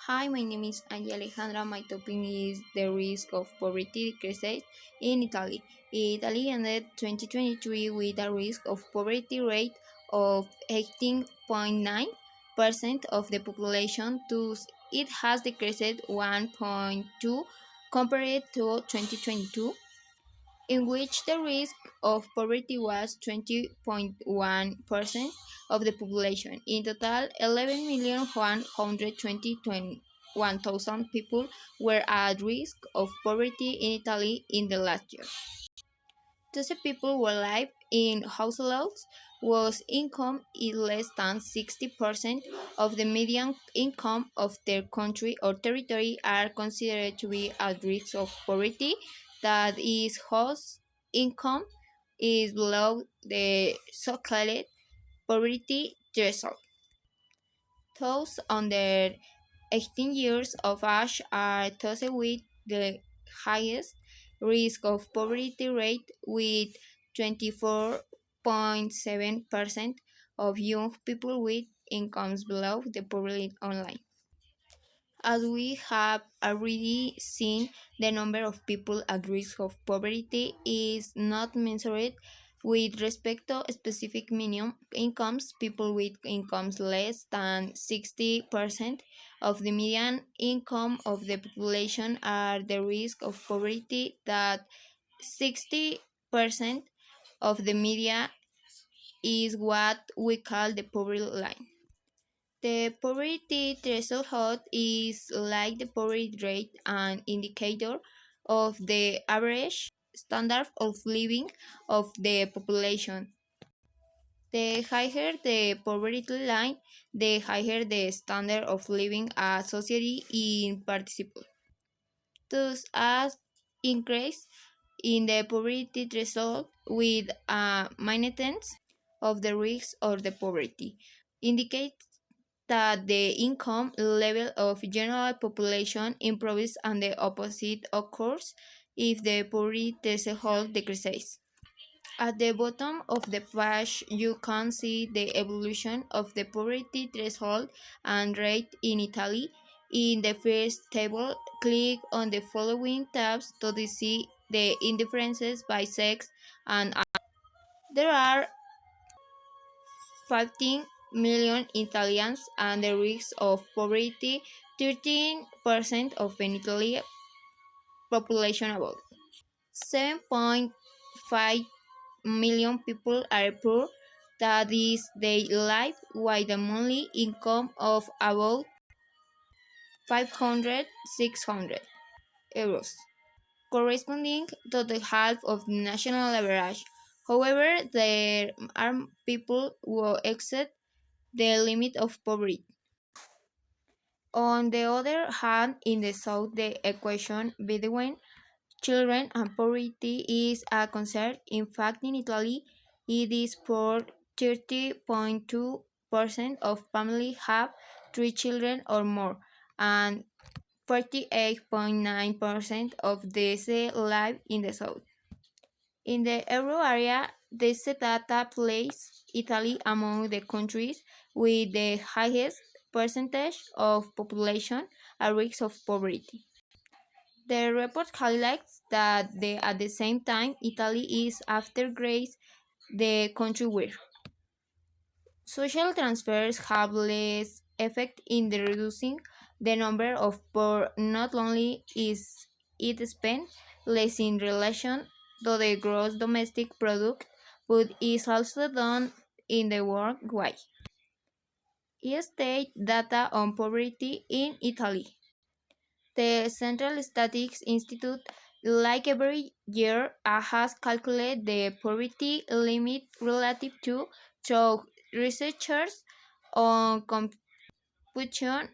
Hi, my name is Angie Alejandra. My topic is the risk of poverty decreases in Italy. Italy ended 2023 with a risk of poverty rate of 18.9% of the population, thus it has decreased 1.2 compared to 2022, in which the risk of poverty was 20.1% of the population. In total, 11,121,000 people were at risk of poverty in Italy in the last year. Those people were live in households whose income is less than 60% of the median income of their country or territory are considered to be at risk of poverty, that is, whose income is below the so-called poverty threshold. Those under 18 years of age are those with the highest risk of poverty rate, with 24.7% of young people with incomes below the poverty line. As we have already seen, the number of people at risk of poverty is not measured with respect to specific minimum incomes. People with incomes less than 60% of the median income of the population are the risk of poverty, that 60% of the media is what we call the poverty line. The poverty threshold is like the poverty rate, an indicator of the average standard of living of the population. The higher the poverty line, the higher the standard of living a society in participants. Thus, as increase in the poverty threshold with a maintenance of the risk of the poverty indicates that the income level of general population improves, and the opposite occurs if the poverty threshold decreases. At the bottom of the page, you can see the evolution of the poverty threshold and rate in Italy. In the first table, click on the following tabs to see the differences by sex and age. There are 15 million Italians, and the risk of poverty 13% of an Italian population. About 7.5 million people are poor, that is, they live with a monthly income of about 500 600 euros, corresponding to the half of the national average. However, there are people who exceed the limit of poverty. On the other hand, in the South, the equation between children and poverty is a concern. In fact, in Italy, it is for 30.2% of families have three children or more, and 48.9% of these live in the South. In the euro area, this data places Italy among the countries with the highest percentage of population at risk of poverty. The report highlights that at the same time, Italy is, after Greece, the country where social transfers have less effect in the reducing the number of poor. Not only is it spent less in relation to the gross domestic product, but is also done in the wrong way. State data on poverty in Italy. The Central Statistics Institute, like every year, has calculated the poverty limit relative to through researchers on computation,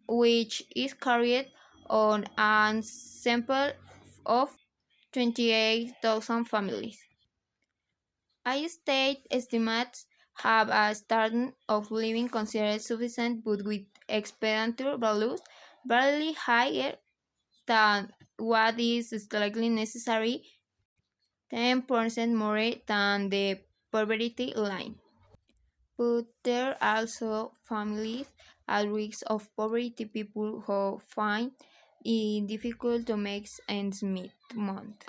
which is carried on a sample of 28,000 families. State estimates have a standard of living considered sufficient, but with expenditure values barely higher than what is strictly necessary, 10% more than the poverty line. But there are also families at risk of poverty, people who find it difficult to make ends meet month.